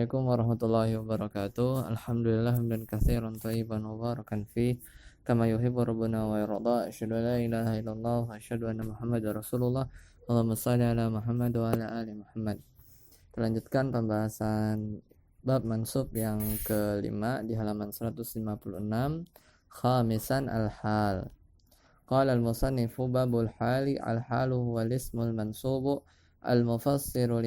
Assalamualaikum warahmatullahi wabarakatuh. Alhamdulillah hamdan katsiran thayyiban mubarakan fi kama yuhibbu rabbuna wa yarda. Asyhadu an la ilaha illallah wa asyhadu anna Muhammadar Rasulullah. Allahumma shalli ala Muhammad wa ala ali Muhammad. Kita lanjutkan pembahasan bab mansub yang kelima di halaman 156. Khamisan al-hal. Qala al-musannifu babul hali al-halu huwa al-ismul mansubu al-mufassiru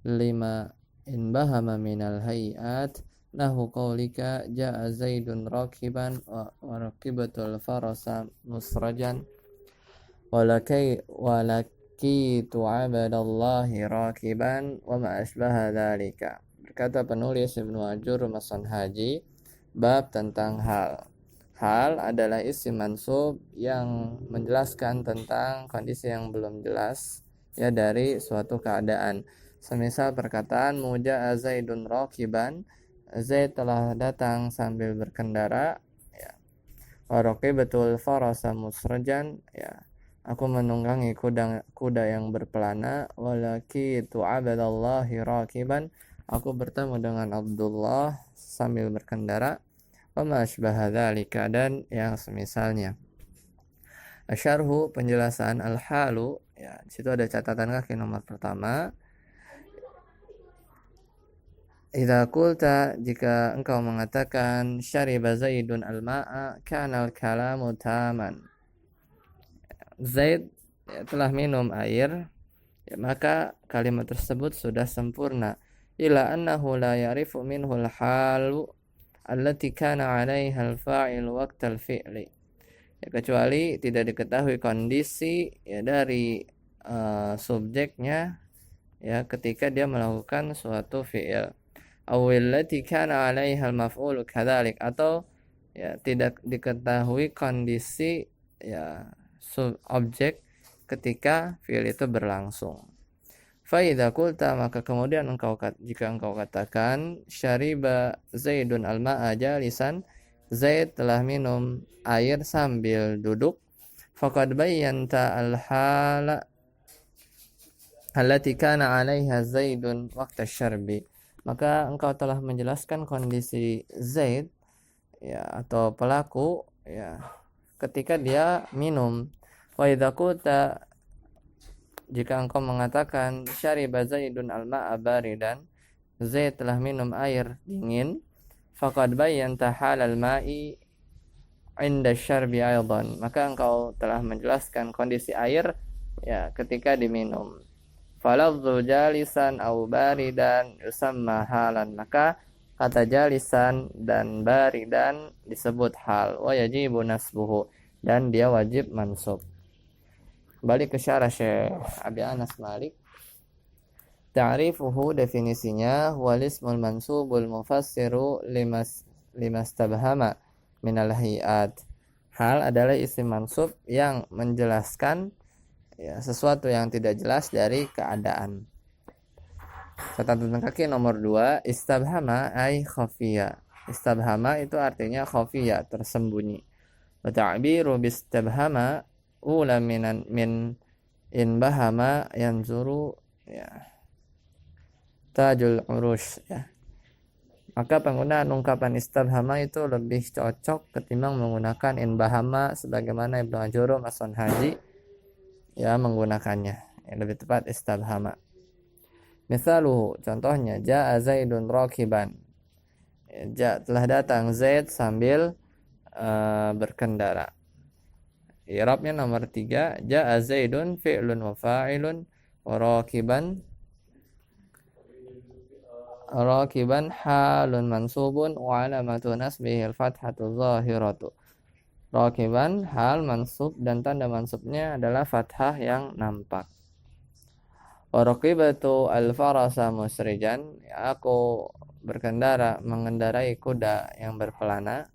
lima in bahama minal hayat nahu qawlika ja'a zaidun rakiban wa rakibatul farasa musrajan walaki tu'abadallahi rakiban wa ma ashbaha dhalika. Berkata penulis Ibnu Ajur Masan Haji, bab tentang hal. Hal adalah isim mansub yang menjelaskan tentang kondisi yang belum jelas ya dari suatu keadaan. Semisal perkataan muja'a Zaidun rakiban, Zaid telah datang sambil berkendara, ya. Wa raqibatul farasa musrajan, ya. Aku menunggangi kuda yang berpelana. Walaki tu'abadallahi rakiban, aku bertemu dengan Abdullah sambil berkendara. Wa ma asbaha dzalika, dan yang semisalnya. Asyarhu, penjelasan al-halu, ya. Di situ ada catatan kaki nomor pertama. Idza qulta, jika engkau mengatakan syariba Zaidun al-ma'a kana al-kalamu taman. Zaid telah minum air, ya, maka kalimat tersebut sudah sempurna. Ila annahu la ya'rifu minhu al-halu allati kana 'alaiha al-fa'il waqta al-fi'li. Ya, kecuali tidak diketahui kondisi ya dari subjeknya ya ketika dia melakukan suatu fi'il. Awillati kana 'alaiha al-maf'ul kadzalik, atau ya tidak diketahui kondisi ya objek ketika fi'il itu berlangsung. Fa idza qulta, maka kemudian jika engkau katakan syariba Zaidun al-ma'a jalisan, Zaid telah minum air sambil duduk, faqad bayyanta al-hala allati kana 'alaiha Zaidun waqta syarbi, maka engkau telah menjelaskan kondisi Zaid ya atau pelaku ya ketika dia minum. Wa idza qulta, jika engkau mengatakan syariba Zaidun al-ma'a baridan, Zaid telah minum air dingin, faqad bayyanta halal ma'i 'inda syarbi aidan, maka engkau telah menjelaskan kondisi air ya ketika diminum. Falafzu jalisan au baridan yusamma halan, maka kata jalisan dan baridan disebut hal. Wa yajibu nasbuhu, dan dia wajib mansub. Balik ke syarah Syekh Abi Anas Malik. Ta'rifuhu, definisinya, wal ismul mansubul mufassiru limastabhama minal hayat. Hal adalah isim mansub yang menjelaskan ya sesuatu yang tidak jelas dari keadaan. Catatan kaki nomor 2, istabhama ay khafiya. Istabhama itu artinya khafiya, tersembunyi. Wa ta'biru bistabhama ula min in bahama yanzuru ya tajul urush ya. Maka penggunaan ungkapan istabhama itu lebih cocok ketimbang menggunakan in bahama sebagaimana Ibnu Ajur Masan Haji ya menggunakannya. Yang lebih tepat istabhama. Misaluhu, contohnya, ja'a Zaidun rakiban. Ja, telah datang Zaid sambil berkendara. I'rabnya nomor 3, ja'a Zaidun fi'lun wa fa'ilun wa rakiban halun mansubun wa alamatu nasbihi al-fathatu zahiratu. Rakiban hal mansub dan tanda mansubnya adalah fathah yang nampak. Wa raqibatu al-farasa musrijan, aku berkendara mengendarai kuda yang berpelana.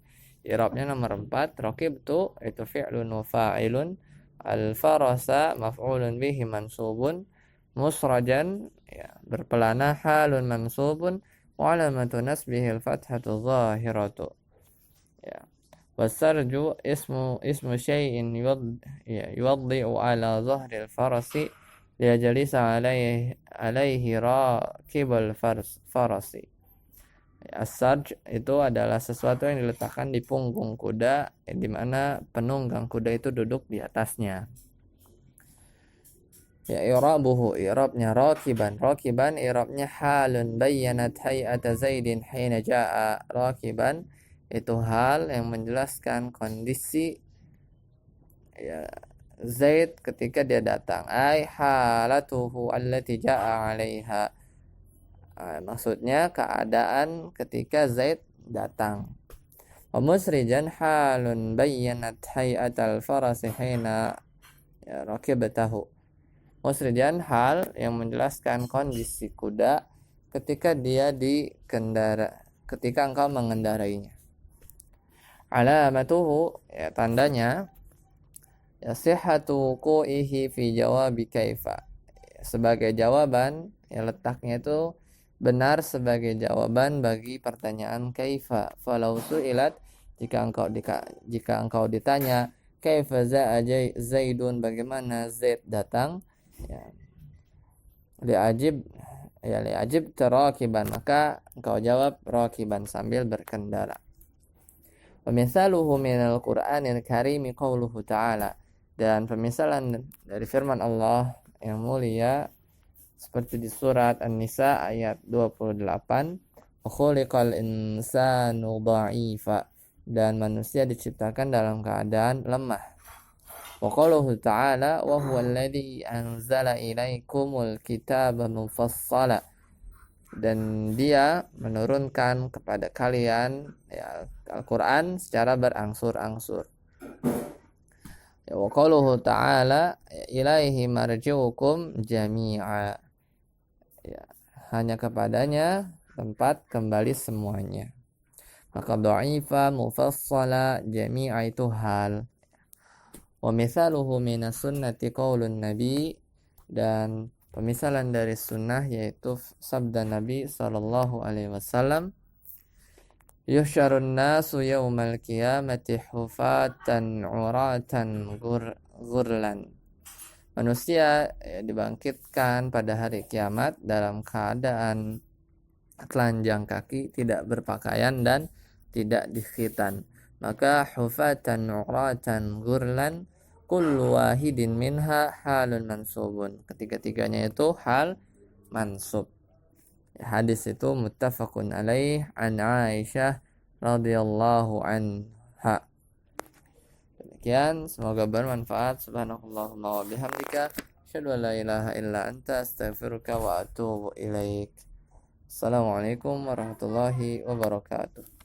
I'rabnya nomor 4, raqibtu itu fi'lun wa fa'ilun, al-farasa maf'ulun bihi mansubun, musrajan ya berpelana halun mansubun wa alamatu nasbihi al-fathatu zahiratu ya. Wasarju ismu syai'in yuwaddi'u ala zahril farasi liyajalisa alaihi raqibul farasi. As-sarj itu adalah sesuatu yang diletakkan di punggung kuda, di mana penunggang kuda itu duduk di atasnya. Ya, i'rabuhu, i'rabnya rakiban. Rakiban i'rabnya halun bayyanat hay'ata Zaidin hina jaa. Rakiban itu hal yang menjelaskan kondisi ya Zaid ketika dia datang. Ai halatuhu allati jaa 'alaiha. Maksudnya keadaan ketika Zaid datang. Wa musrijan halun bayyanat hay'atal farasi hina rakibatahu. Musrijan hal yang menjelaskan kondisi kuda ketika dia ketika engkau mengendarainya. Alamatuhu, ya tandanya, ya sihhatu qu'ihi fi jawabi kaifa. Sebagai jawaban, ya letaknya itu benar sebagai jawaban bagi pertanyaan kaifa. Falau su'ilat, jika engkau ditanya kaifa za'a Zaidun, bagaimana Zaid datang, ya liajib terakiban, maka engkau jawab rakiban, sambil berkendara. Wa misaluhu minal Qur'anil Karim qauluhu ta'ala, dan pemisalan dari firman Allah yang mulia seperti di surat An-Nisa ayat 28, wa khuliqal insanu dha'ifa, dan manusia diciptakan dalam keadaan lemah. Wa qauluhu ta'ala wa huwa alladhi anzala ilaikumul kitaba mufassala, dan dia menurunkan kepada kalian ya Al-Qur'an secara berangsur-angsur. Ya, wa qauluhu ta'ala ilaihi marji'ukum jami'a, ya hanya kepadanya tempat kembali semuanya. Maka dha'ifa, mufassala, jami'a itu hal. Wa mithaluhu minas sunnati qaulun nabi, dan pemisalan dari sunnah yaitu sabda Nabi sallallahu alaihi wasallam, yuhsyarun nasu yaumal qiyamati hufatan uratan ghurlan. Manusia dibangkitkan pada hari kiamat dalam keadaan telanjang kaki, tidak berpakaian dan tidak dikhitan. Maka hufatan uratan ghurlan, kullu wahidin minha halun mansubun. Ketiga-tiganya itu hal mansub. Hadis itu muttafaqun alaih an Aisyah radhiyallahu anha. Demikian, semoga bermanfaat. Subhanakallahumma wa bihamdika, asyhadu an la ilaha illa anta, astaghfiruka wa atubu ilaik. Assalamualaikum warahmatullahi wabarakatuh.